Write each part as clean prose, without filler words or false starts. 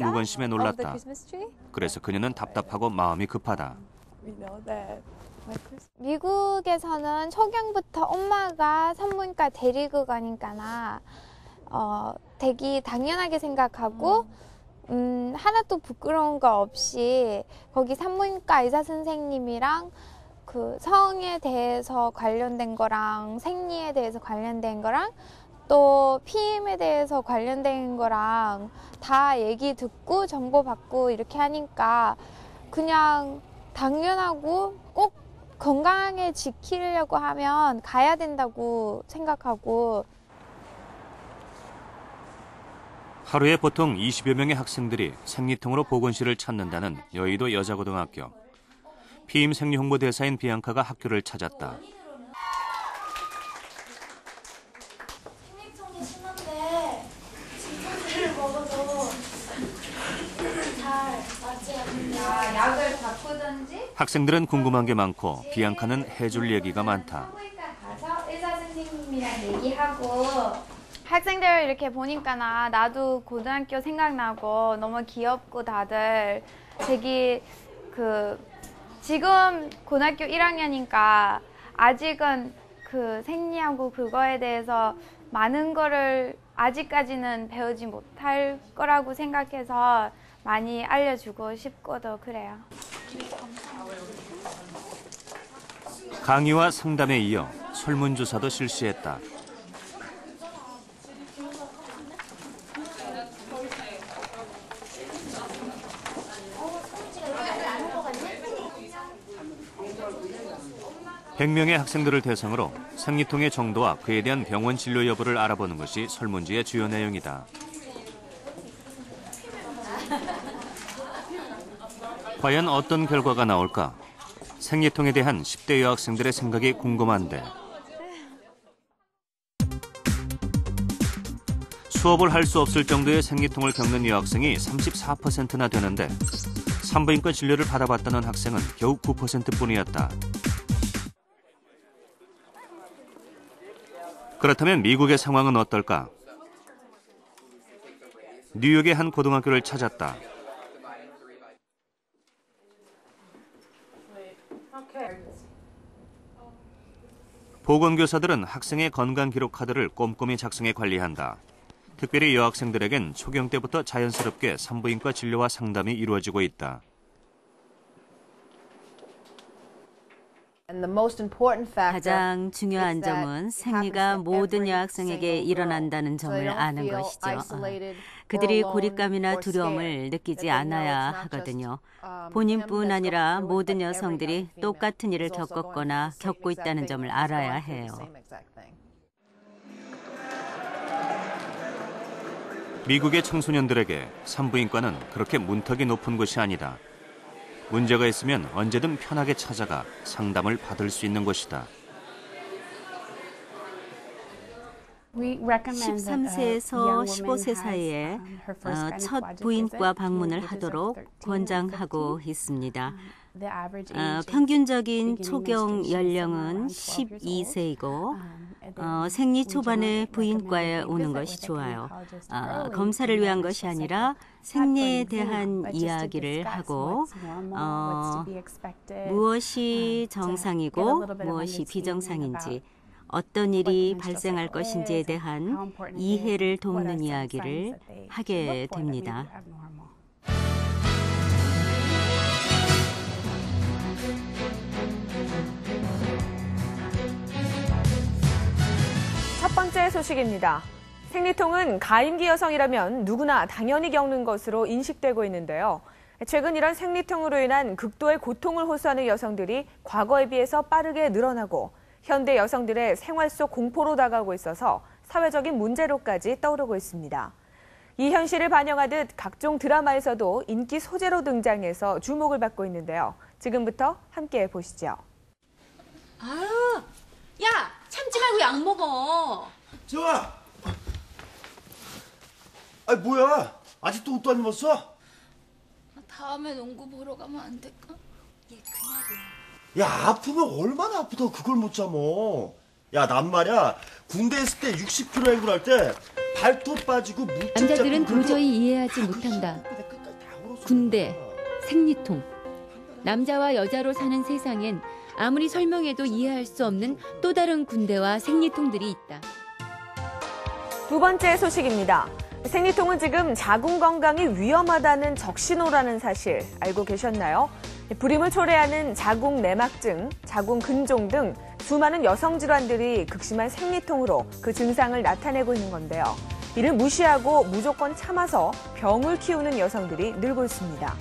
무관심에 놀랐다. 그래서 그녀는 답답하고 마음이 급하다. 미국에서는 초경부터 엄마가 산부인과 데리고 가니까 되게 당연하게 생각하고 하나도 부끄러운 거 없이 거기 산부인과 의사 선생님이랑 그 성에 대해서 관련된 거랑 생리에 대해서 관련된 거랑 또 피임에 대해서 관련된 거랑 다 얘기 듣고 정보 받고 이렇게 하니까 그냥 당연하고 꼭 건강하게 지키려고 하면 가야 된다고 생각하고. 하루에 보통 20여 명의 학생들이 생리통으로 보건실을 찾는다는 여의도 여자고등학교. 피임 생리 홍보대사인 비앙카가 학교를 찾았다. 생리통이 심한데 진통제를 먹어도 잘 낫지 않는다. 약을 바꾸든지. 학생들은 궁금한 게 많고 비앙카는 해줄 얘기가 많다. 산부인과 가서 의사 선생님이랑 얘기하고. 학생들 이렇게 보니까 나도 고등학교 생각나고 너무 귀엽고 다들 되게 지금 고등학교 1학년이니까 아직은 그 생리하고 그거에 대해서 많은 거를 아직까지는 배우지 못할 거라고 생각해서 많이 알려주고 싶고도 그래요. 강의와 상담에 이어 설문조사도 실시했다. (100명의) 학생들을 대상으로 생리통의 정도와 그에 대한 병원 진료 여부를 알아보는 것이 설문지의 주요 내용이다. 과연 어떤 결과가 나올까? 생리통에 대한 10대 여학생들의 생각이 궁금한데. 수업을 할 수 없을 정도의 생리통을 겪는 여학생이 34%나 되는데 산부인과 진료를 받아봤다는 학생은 겨우 9%뿐이었다. 그렇다면 미국의 상황은 어떨까? 뉴욕의 한 고등학교를 찾았다. 보건교사들은 학생의 건강기록 카드를 꼼꼼히 작성해 관리한다. 특별히 여학생들에겐 초경 때부터 자연스럽게 산부인과 진료와 상담이 이루어지고 있다. 가장 중요한 점은 생리가 모든 여학생에게 일어난다는 점을 아는 것이죠. 그들이 고립감이나 두려움을 느끼지 않아야 하거든요. 본인뿐 아니라 모든 여성들이 똑같은 일을 겪었거나 겪고 있다는 점을 알아야 해요. 미국의 청소년들에게 산부인과는 그렇게 문턱이 높은 곳이 아니다. 문제가 있으면 언제든 편하게 찾아가 상담을 받을 수 있는 곳이다. 13세에서 15세 사이에 첫 부인과 방문을 하도록 권장하고 있습니다. 평균적인 초경 연령은 12세이고 생리 초반에 부인과에 오는 것이 좋아요. 검사를 위한 것이 아니라 생리에 대한 이야기를 하고 무엇이 정상이고 무엇이 비정상인지 어떤 일이 발생할 것인지에 대한 이해를 돕는 이야기를 하게 됩니다. 첫 번째 소식입니다. 생리통은 가임기 여성이라면 누구나 당연히 겪는 것으로 인식되고 있는데요. 최근 이런 생리통으로 인한 극도의 고통을 호소하는 여성들이 과거에 비해서 빠르게 늘어나고 현대 여성들의 생활 속 공포로 다가오고 있어서 사회적인 문제로까지 떠오르고 있습니다. 이 현실을 반영하듯 각종 드라마에서도 인기 소재로 등장해서 주목을 받고 있는데요. 지금부터 함께 보시죠. 아유, 야, 참지 말고 약 먹어. 재호야! 아니 뭐야? 아직도 옷도 안 입었어? 다음에 농구 보러 가면 안 될까? 얘 그날이야. 야, 아프면 얼마나 아프다고 그걸 못 참어. 야, 난 말이야 군대 있을 때 60kg 행군할 때 발톱 빠지고 묵직 남자들은 잡히고 도저히 이해하지 못한다. 군대, 생리통. 남자와 여자로 사는 세상엔 아무리 설명해도 이해할 수 없는 또 다른 군대와 생리통들이 있다. 두 번째 소식입니다. 생리통은 지금 자궁 건강이 위험하다는 적신호라는 사실 알고 계셨나요? 불임을 초래하는 자궁 내막증, 자궁 근종 등 수많은 여성 질환들이 극심한 생리통으로 그 증상을 나타내고 있는 건데요. 이를 무시하고 무조건 참아서 병을 키우는 여성들이 늘고 있습니다.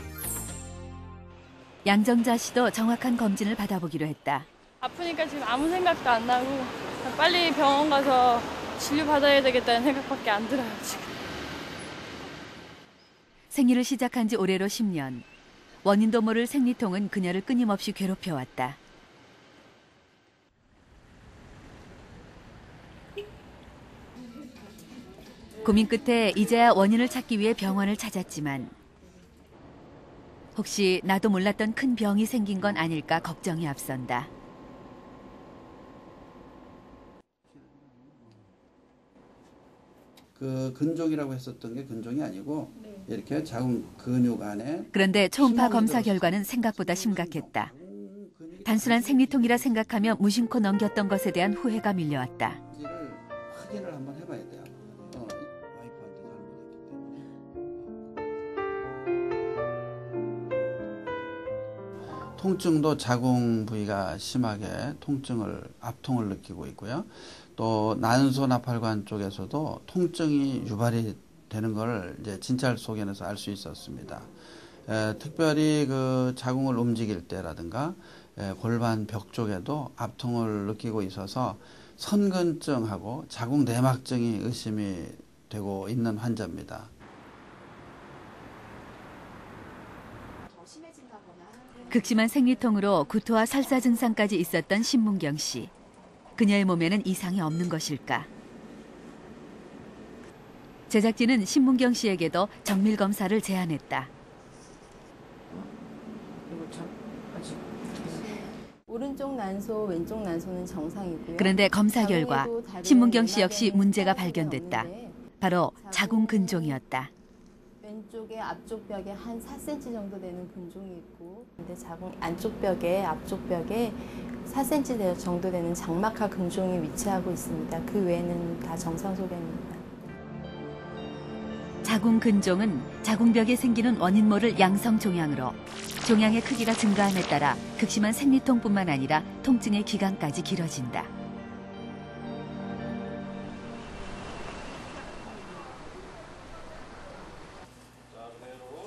양정자 씨도 정확한 검진을 받아보기로 했다. 아프니까 지금 아무 생각도 안 나고 빨리 병원 가서 진료받아야 되겠다는 생각밖에 안 들어요, 지금. 생리를 시작한 지 올해로 10년. 원인도 모를 생리통은 그녀를 끊임없이 괴롭혀왔다. 고민 끝에 이제야 원인을 찾기 위해 병원을 찾았지만 혹시 나도 몰랐던 큰 병이 생긴 건 아닐까 걱정이 앞선다. 그 근종이라고 했었던 게 근종이 아니고 이렇게 자궁 근육 안에. 그런데 초음파 검사 결과는 생각보다 심각했다. 단순한 생리통이라 생각하며 무심코 넘겼던 것에 대한 후회가 밀려왔다. 확인을 한번 해봐야 돼요. 와이프한테 잘못했기 때문에. 통증도 자궁 부위가 심하게 압통을 느끼고 있고요. 또 난소 나팔관 쪽에서도 통증이 유발이 되는 걸 이제 진찰 소견에서 알 수 있었습니다. 특별히 그 자궁을 움직일 때라든가 골반 벽 쪽에도 압통을 느끼고 있어서 선근증하고 자궁 내막증이 의심이 되고 있는 환자입니다. 극심한 생리통으로 구토와 설사 증상까지 있었던 신문경 씨. 그녀의 몸에는 이상이 없는 것일까? 제작진은 신문경 씨에게도 정밀 검사를 제안했다. 오른쪽 난소, 왼쪽 난소는 정상이고요. 그런데 검사 결과 신문경 씨 역시 문제가 발견됐다. 바로 자궁 근종이었다. 왼쪽에 앞쪽 벽에 한 4cm 정도 되는 근종이 있고, 근데 자궁 안쪽 벽에 앞쪽 벽에 4cm 정도 되는 장막하 근종이 위치하고 있습니다. 그 외에는 다 정상 소견입니다. 자궁 근종은 자궁벽에 생기는 원인 모를 양성 종양으로 종양의 크기가 증가함에 따라 극심한 생리통뿐만 아니라 통증의 기간까지 길어진다.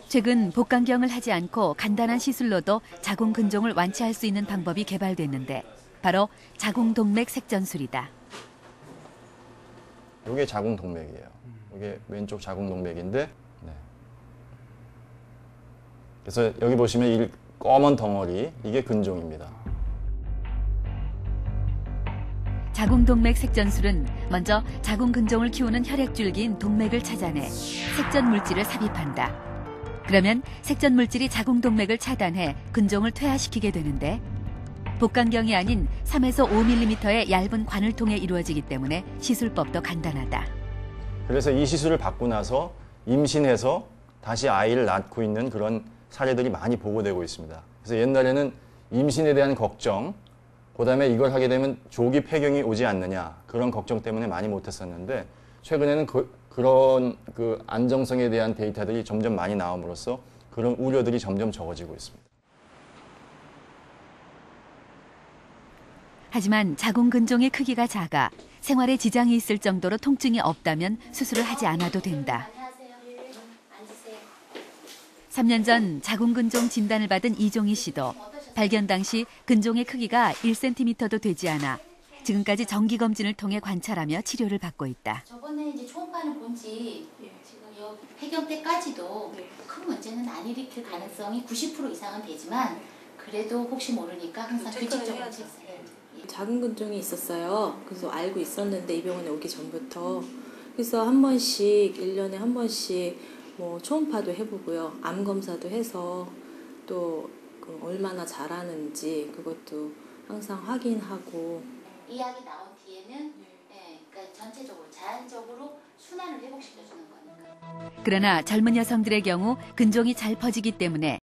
최근 복강경을 하지 않고 간단한 시술로도 자궁 근종을 완치할 수 있는 방법이 개발됐는데 바로 자궁동맥 색전술이다. 이게 자궁동맥이에요. 이게 왼쪽 자궁동맥인데, 그래서 여기 보시면 이 검은 덩어리, 이게 근종입니다. 자궁동맥 색전술은 먼저 자궁 근종을 키우는 혈액줄기인 동맥을 찾아내 색전 물질을 삽입한다. 그러면 색전 물질이 자궁동맥을 차단해 근종을 퇴화시키게 되는데 복강경이 아닌 3에서 5mm의 얇은 관을 통해 이루어지기 때문에 시술법도 간단하다. 그래서 이 시술을 받고 나서 임신해서 다시 아이를 낳고 있는 그런 사례들이 많이 보고되고 있습니다. 그래서 옛날에는 임신에 대한 걱정, 그다음에 이걸 하게 되면 조기 폐경이 오지 않느냐 그런 걱정 때문에 많이 못했었는데 최근에는 그런 안정성에 대한 데이터들이 점점 많이 나옴으로써 그런 우려들이 점점 적어지고 있습니다. 하지만 자궁 근종의 크기가 작아 생활에 지장이 있을 정도로 통증이 없다면 수술을 하지 않아도 된다. 3년 전 자궁 근종 진단을 받은 이종희 씨도 발견 당시 근종의 크기가 1cm도 되지 않아 지금까지 정기 검진을 통해 관찰하며 치료를 받고 있다. 저번에 이제 초음파는 본지 지금 요 폐경 때까지도 큰 문제는 안 일으킬 가능성이 90% 이상은 되지만 그래도 혹시 모르니까 항상 규칙적으로 체크해요. 자궁 근종이 있었어요. 그래서 알고 있었는데 이 병원에 오기 전부터. 그래서 한 번씩 1년에 한 번씩 뭐 초음파도 해보고요. 암 검사도 해서 또 얼마나 잘하는지 그것도 항상 확인하고. 이야기 나온 뒤에는 그러니까 전체적으로 자연적으로 순환을 회복시켜주는 거니까. 그러나 젊은 여성들의 경우 근종이 잘 퍼지기 때문에